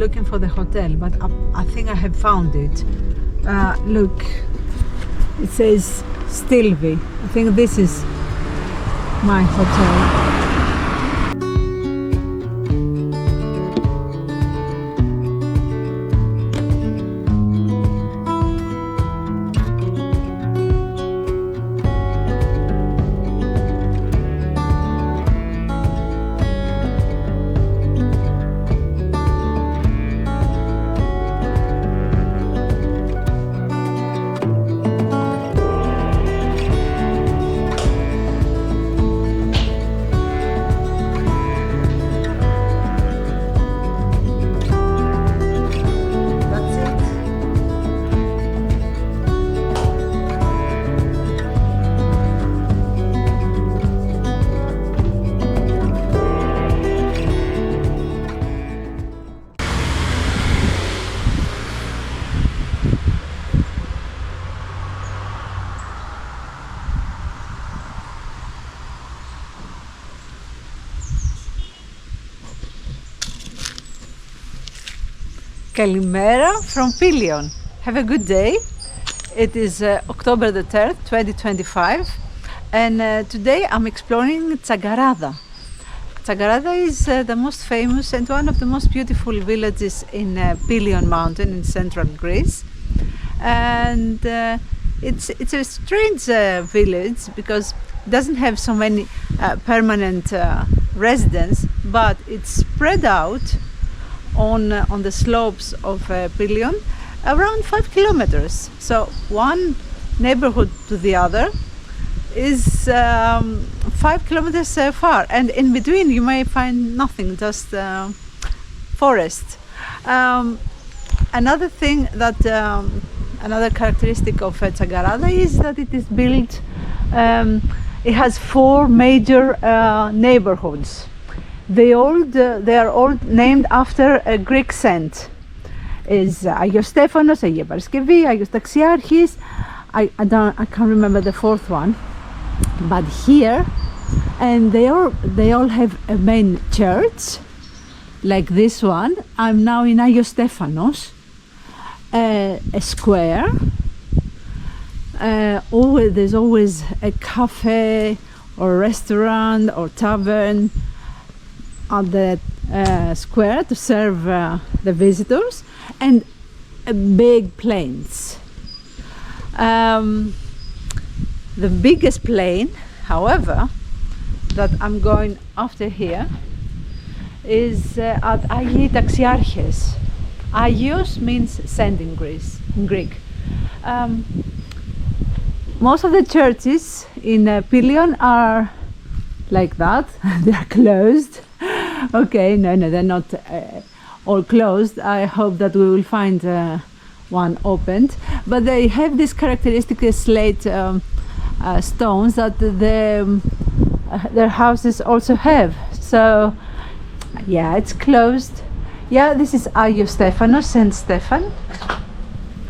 looking for the hotel, but I think I have found it. Look, it says Stilby. I think this is my hotel. Kalimera from Pelion. Have a good day. It is October the 3rd, 2025, and today I'm exploring Tsagarada. Tsagarada is the most famous and one of the most beautiful villages in Pelion mountain in central Greece. And it's a strange village because it doesn't have so many permanent residents, but it's spread out on the slopes of Pelion around 5 kilometers. So one neighborhood to the other is 5 kilometers far, and in between you may find nothing, just forest. Another thing that another characteristic of Tsagarada is that it is built, it has 4 major neighborhoods. They are all named after a Greek saint. Is Agio Stephanos, Agia Paraskevi, Agios Taxiarchis. I can't remember the 4th one. But here, and they all have a main church, like this one. I'm now in Agio Stephanos, a square. There's always a cafe or restaurant or tavern on the square to serve the visitors, and big plains. The biggest plain, however, that I'm going after here is at Agii Taxiarches. Agios means saint in Greek. Most of the churches in Pelion are like that. They are closed. Okay, no, they're not all closed. I hope that we will find one opened, but they have this characteristic slate stones that their houses also have. So yeah, it's closed. Yeah, this is Agio Stephanos, Saint Stephan,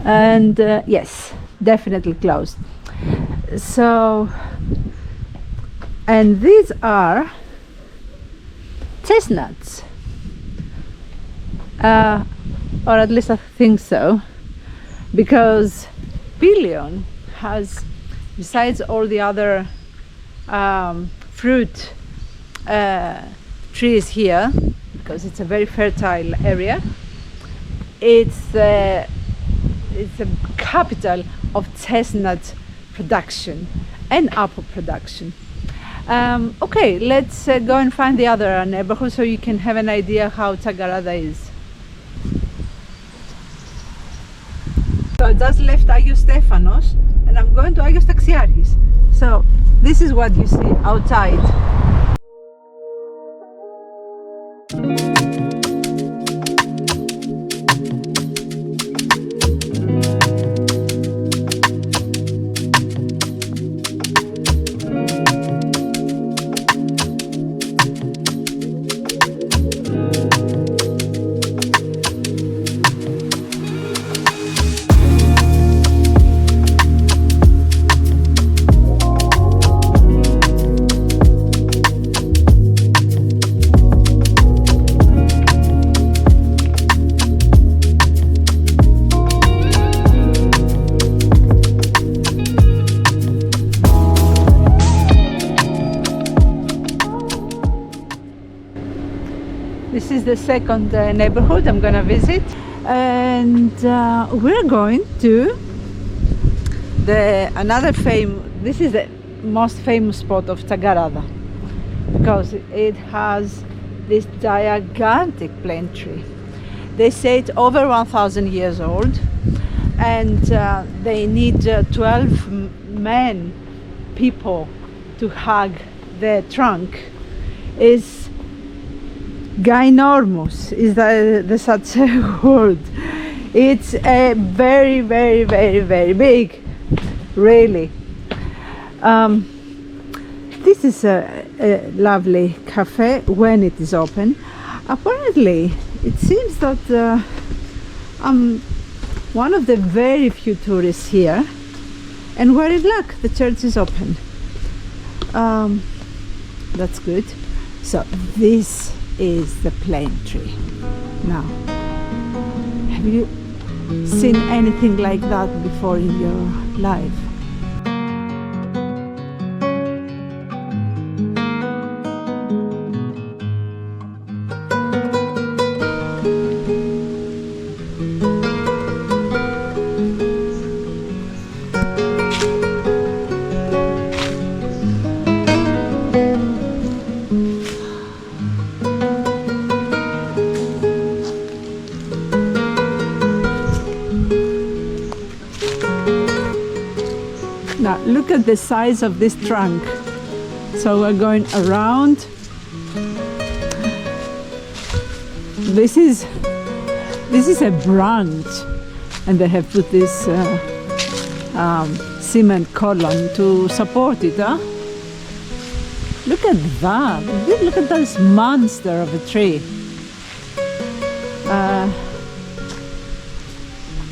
and yes, definitely closed. So, and these are chestnuts, or at least I think so, because Pelion has, besides all the other fruit trees here, because it's a very fertile area, it's a capital of chestnut production and apple production. Okay, let's go and find the other neighborhood so you can have an idea how Tsagarada is. So I just left Agio Stephanos and I'm going to Agios Taxiarchis. So this is what you see outside. the second neighborhood I'm gonna visit, and we're going to this is the most famous spot of Tsagarada, because it has this gigantic plane tree. They say it's over 1,000 years old, and they need 12 people to hug the trunk. Is ginormous, is the such a word. It's a very, very, very, very big, really. This is a lovely cafe when it is open. Apparently it seems that I'm one of the very few tourists here, and we're in luck, the church is open. That's good. So this is the plane tree. Now, have you seen anything like that before in your life? Now look at the size of this trunk. So we're going around. This is a branch, and they have put this cement column to support it. Huh? Look at that! Look at this monster of a tree.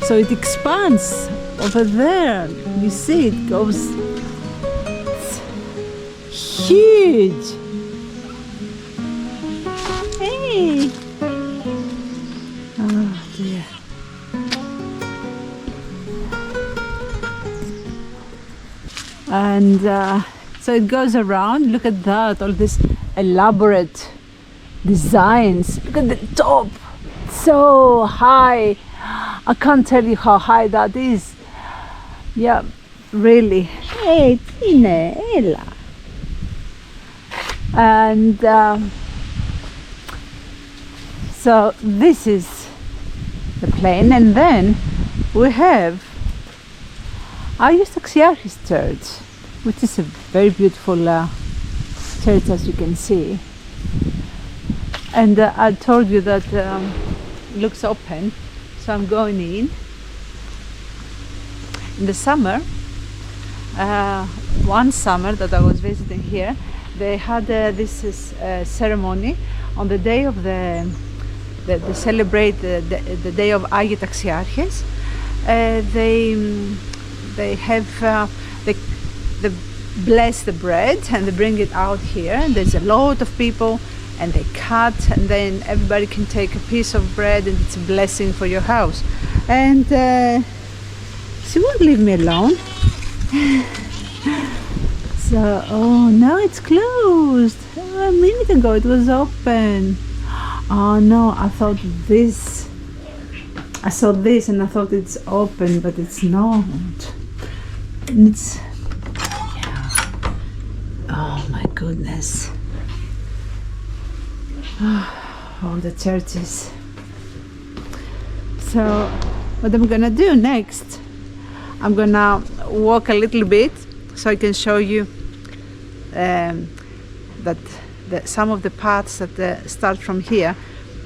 So it expands over there. You see, it goes. It's huge. Hey. Oh dear. And so it goes around. Look at that, all these elaborate designs. Look at the top, so high. I can't tell you how high that is. Yeah, really. Hey, Tina, Ella. And so this is the plane, and then we have Aegean Sea Church, which is a very beautiful church, as you can see. And I told you that it looks open, so I'm going in. In the summer, one summer that I was visiting here, they had this ceremony on the day of they celebrate the day of Aegean Taxiarches. They have they bless the bread and they bring it out here, and there's a lot of people, and they cut, and then everybody can take a piece of bread, and it's a blessing for your house. And she won't leave me alone. So, oh, now it's closed. A minute ago it was open. Oh no, I saw this and I thought it's open, but it's not. And it's, yeah. Oh my goodness. All the churches. So what I'm gonna do next, I'm gonna walk a little bit so I can show you that some of the paths that start from here,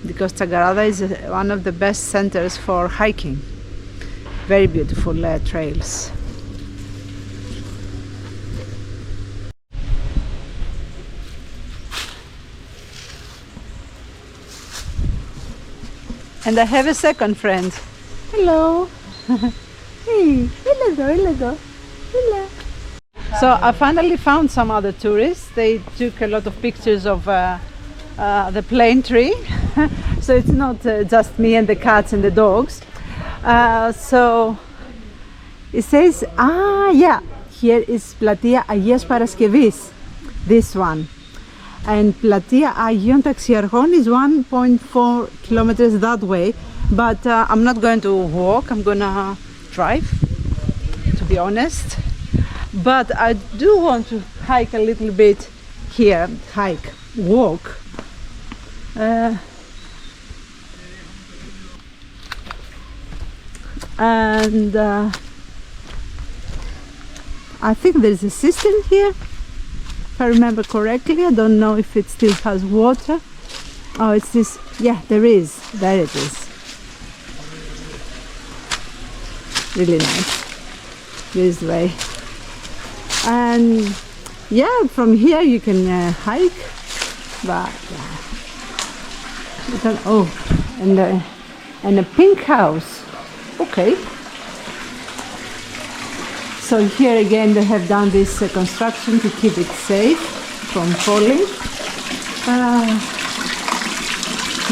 because Tsagarada is one of the best centers for hiking. Very beautiful trails. And I have a second friend. Hello. Hey, hello. So I finally found some other tourists. They took a lot of pictures of the plane tree. So it's not just me and the cats and the dogs. So it says, yeah, here is Platia Agias Paraskevís, this one. and Platia Aegean Taxiarchon is 1.4 kilometers that way, but I'm not going to walk, I'm gonna drive, to be honest. But I do want to hike a little bit here, walk. And I think there's a cistern here, if I remember correctly. I don't know if it still has water. Oh, it's this. Yeah, there is. There it is. Really nice. This way. And yeah, from here you can hike. But you can, oh, and a pink house. Okay. So here again they have done this construction to keep it safe from falling.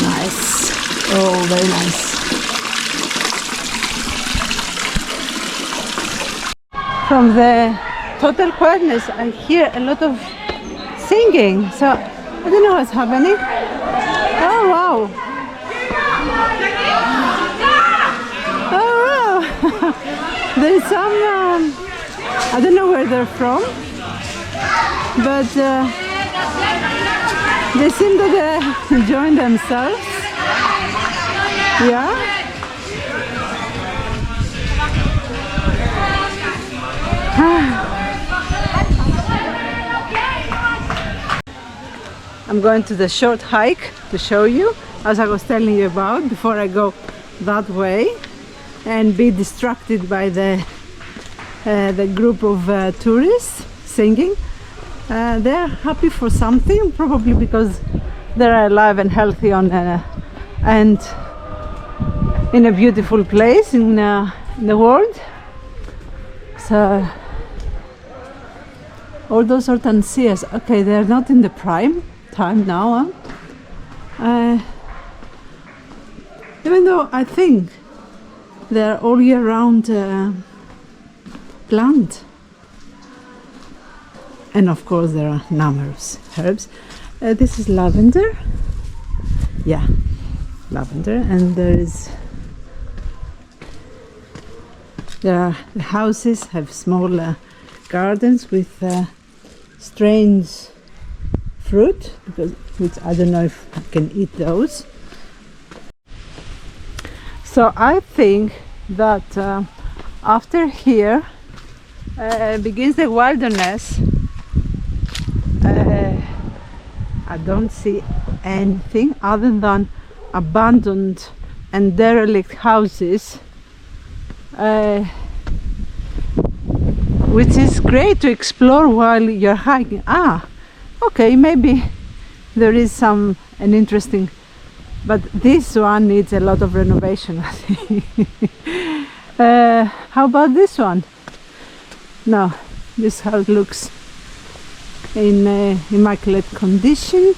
Nice. Oh, very nice. From the total quietness I hear a lot of singing, so I don't know what's happening. Oh wow. Oh wow. There's some I don't know where they're from, but they seem that they're enjoying themselves. Yeah. I'm going to the short hike to show you, as I was telling you about, before I go that way and be distracted by the group of tourists singing. They're happy for something, probably because they're alive and healthy and in a beautiful place in the world. So all those hortensias, okay, they're not in the prime time now, even though I think they're all year round plant. And of course there are numerous herbs. This is lavender. Yeah, lavender. And the houses have small gardens with strange fruit, which I don't know if I can eat those. So I think that after here begins the wilderness. I don't see anything other than abandoned and derelict houses, which is great to explore while you're hiking. Okay, maybe there is an interesting, but this one needs a lot of renovation, I think. How about this one? No, this house looks in immaculate condition.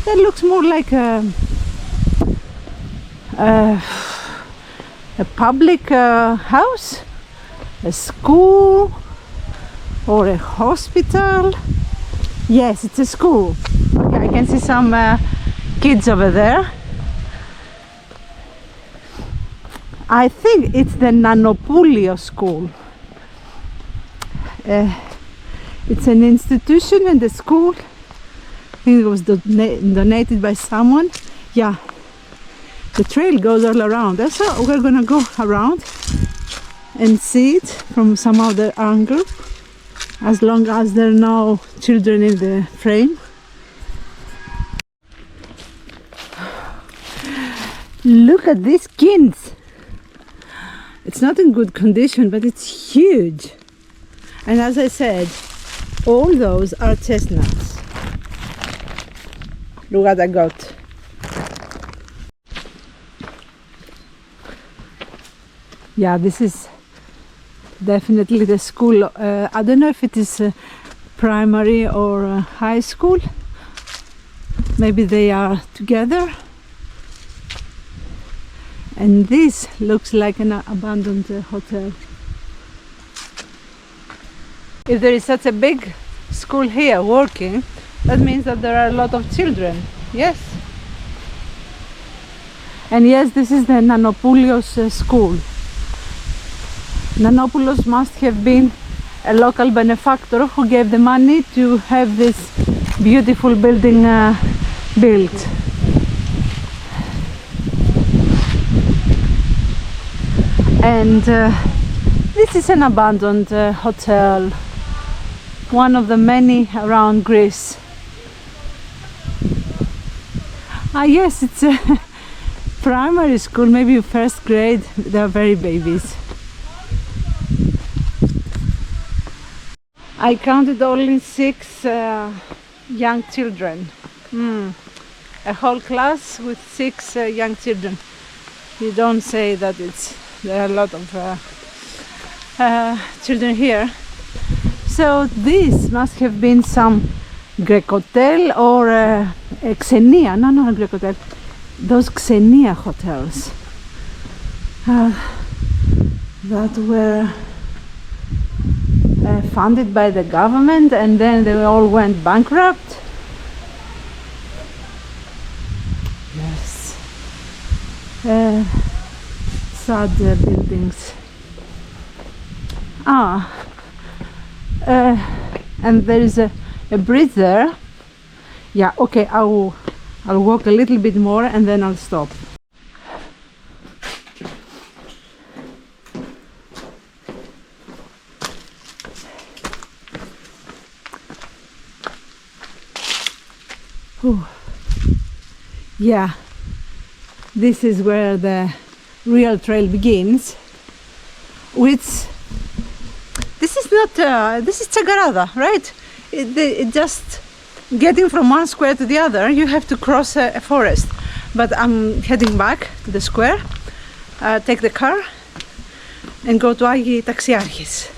That looks more like a public house, a school, or a hospital. Yes, it's a school. Okay, I can see some kids over there. I think it's the Nanopoulio school. It's an institution and a school. I think it was donated by someone. Yeah, the trail goes all around. So we're gonna go around and see it from some other angle, as long as there are no children in the frame. Look at these skins. It's not in good condition, but it's huge. And as I said, all those are chestnuts. Look what I got. Yeah, this is definitely the school. I don't know if it is primary or high school. Maybe they are together. And this looks like an abandoned hotel. If there is such a big school here working, That means that there are a lot of children. Yes. And yes, this is the Nanopoulos school. Nanopoulos must have been a local benefactor who gave the money to have this beautiful building built. And this is an abandoned hotel, one of the many around Greece. Ah yes, it's a primary school, maybe first grade. They are very babies. I counted only 6 young children. A whole class with 6 young children. You don't say that there are a lot of children here. So this must have been some Greek hotel or Xenia. No, Greek hotel. Those Xenia hotels that were funded by the government, and then they all went bankrupt. Yes. Sad buildings. And there is a bridge there. Yeah, okay, I'll walk a little bit more and then I'll stop. Whew. Yeah, this is where the real trail begins, which this is not this is Tsagarada, right? It just getting from one square to the other, you have to cross a forest. But I'm heading back to the square, take the car and go to Aegean Taxiarchis.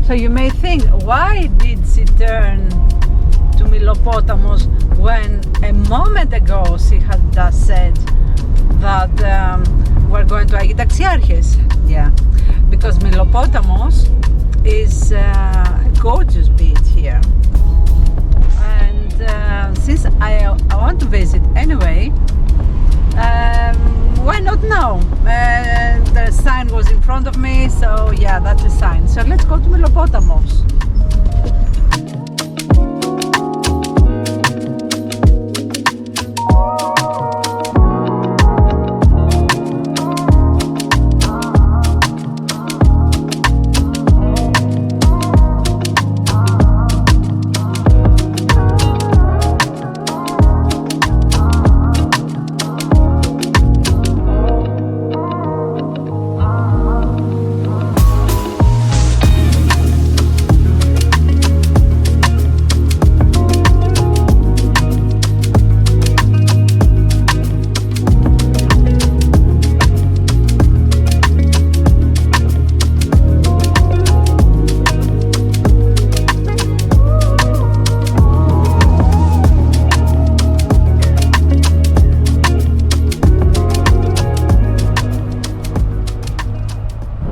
So you may think, why did she turn to Milopotamos when a moment ago she had just said that we're going to Aegean Taxiarchis? Yeah, because Milopotamos is a gorgeous beach here, and since I want to visit anyway, why not now? The sign was in front of me, so yeah, that's a sign. So let's go to Milopotamos.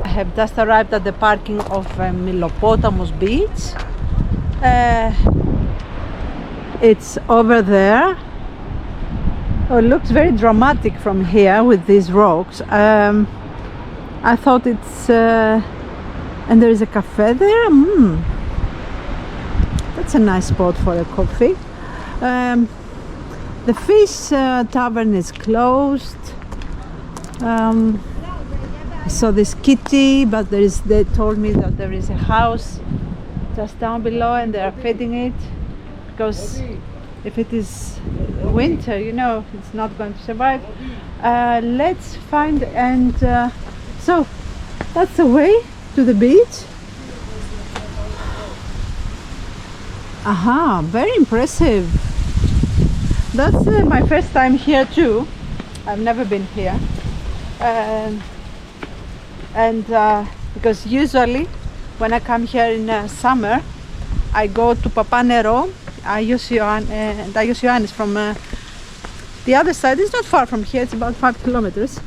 Have just arrived at the parking of Mylopotamos Beach. It's over there. Oh, it looks very dramatic from here with these rocks. I thought it's and there is a cafe there. That's a nice spot for a coffee. The fish tavern is closed. I saw this kitty, but they told me that there is a house just down below and they are feeding it, because if it is winter, you know, it's not going to survive. Let's find, and so that's the way to the beach. Aha, very impressive. That's my first time here too. I've never been here. And because usually when I come here in summer, I go to Papanero, Agios Ioannis from the other side. It's not far from here, it's about 5 kilometers.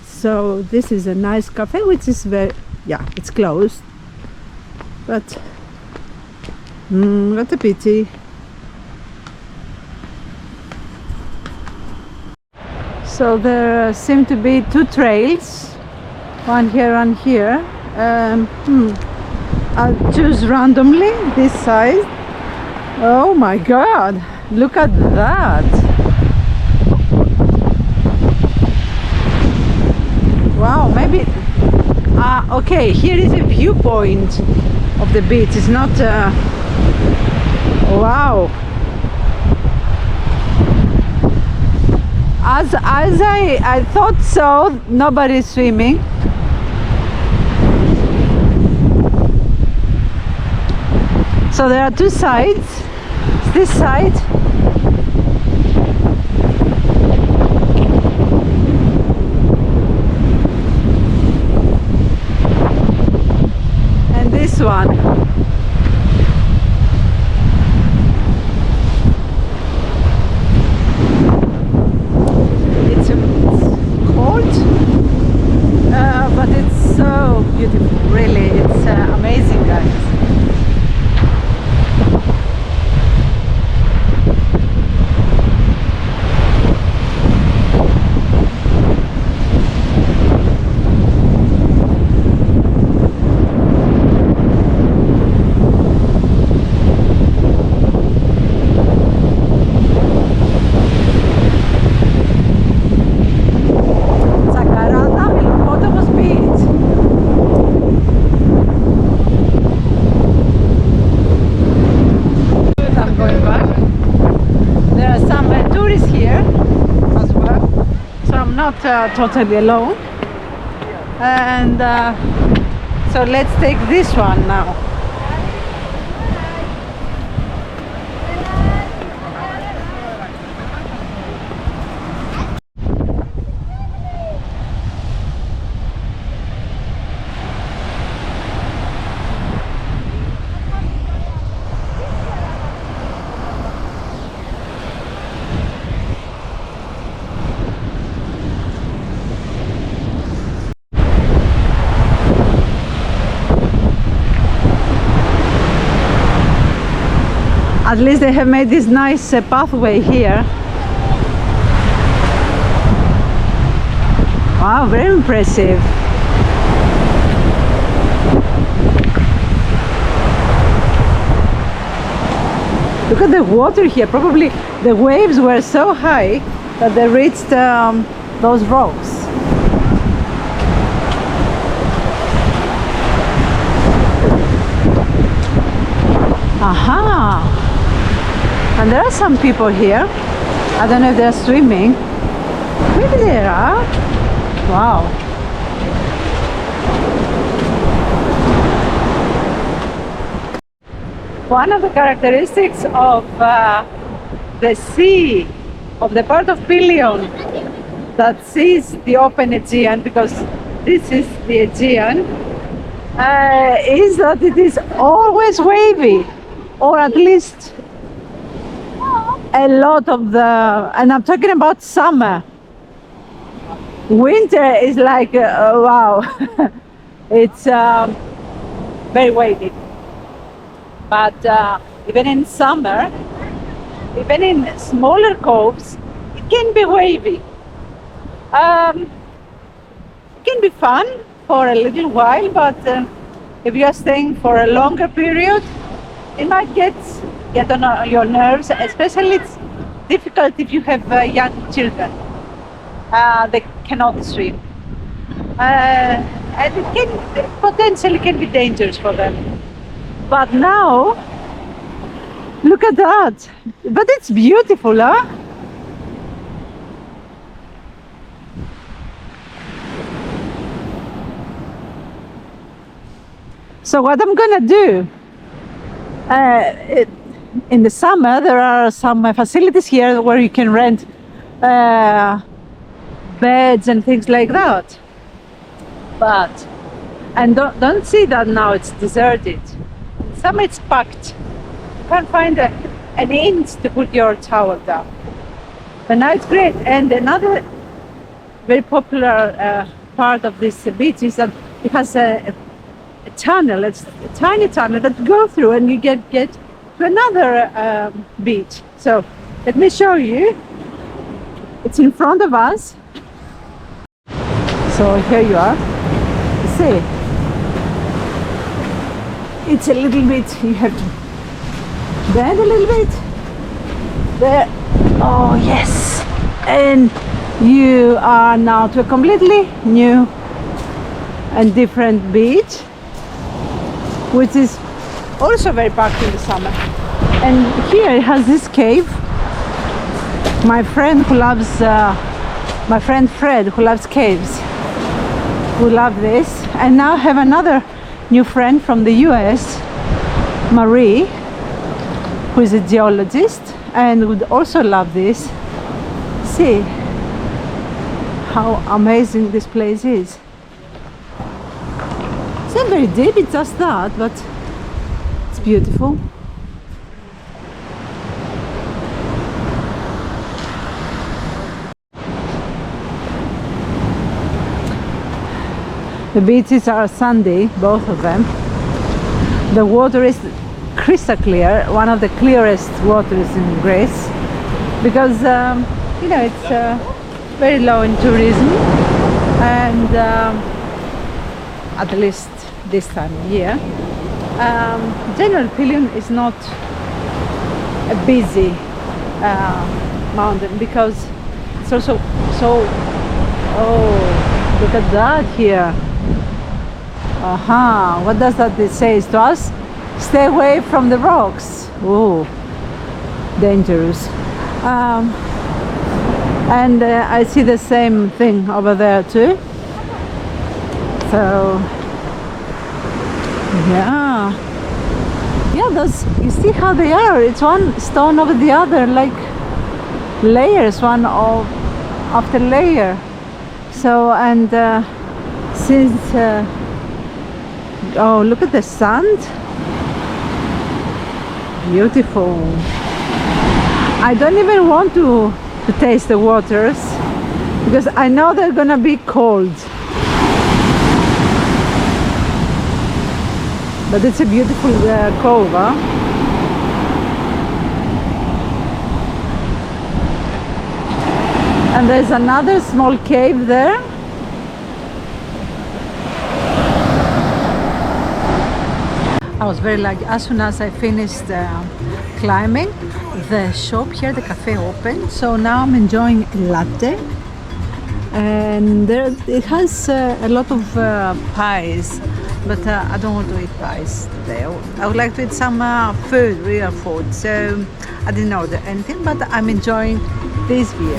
So this is a nice cafe, which is very, yeah, it's closed. But, what a pity. So there seem to be 2 trails, one here, one here. I'll choose randomly this side. Oh my god, look at that. Wow, maybe okay, here is a viewpoint of the beach. It's not wow. As I thought so, nobody is swimming. So there are 2 sides. This side and this one. It's cold, but it's so beautiful. Really, it's amazing, guys. Tsagarada, Mylopotamos Beach. I'm going back. There are some tourists here as well, so I'm not totally alone. And so let's take this one now. At least they have made this nice pathway here. Wow, very impressive. Look at the water here. Probably the waves were so high that they reached those rocks. Aha! And there are some people here. I don't know if they're swimming. Maybe they are. Wow. One of the characteristics of the sea, of the part of Pelion that sees the open Aegean, because this is the Aegean, is that it is always wavy, or at least a lot of the, and I'm talking about summer. Winter is like, wow, it's very wavy. But even in summer, even in smaller coves, it can be wavy. It can be fun for a little while, but if you are staying for a longer period, it might get on your nerves. Especially it's difficult if you have young children. They cannot swim, and it potentially can be dangerous for them. But now, look at that! But it's beautiful, huh? So what I'm gonna do, in the summer there are some facilities here where you can rent beds and things like that. But and don't see that now it's deserted. Summer it's packed. You can't find an inch to put your towel down. But now it's great. And another very popular part of this beach is that it has a tunnel. It's a tiny tunnel that you go through and you get to another beach. So let me show you. It's in front of us. So here you are. You see, it's a little bit, you have to bend a little bit. There. Oh yes. And you are now to a completely new and different beach, which is also very packed in the summer. And here it has this cave. My friend Fred, who loves caves, who love this. And now I have another new friend from the US, Marie, who is a geologist and would also love this. See how amazing this place is. It's not very deep, it's just that, but it's beautiful. The beaches are sandy, both of them. The water is crystal clear, one of the clearest waters in Greece, because you know, it's very low in tourism, and at least this time of year. General Pelion is not a busy mountain because it's also so. Oh, look at that here. Aha, what does that say to us? Stay away from the rocks. Oh, dangerous. And I see the same thing over there too. So yeah, those, you see how they are. It's one stone over the other, like layers, one after layer. So, and since oh, look at the sand. Beautiful. I don't even want to taste the waters because I know they're gonna be cold. But it's a beautiful cove, huh? And there's another small cave there. I was very lucky. As soon as I finished climbing, the shop here, the cafe opened. So now I'm enjoying a latte. And there, it has a lot of pies, but I don't want to eat pies today. I would like to eat some food, real food. So I didn't order anything, but I'm enjoying this view.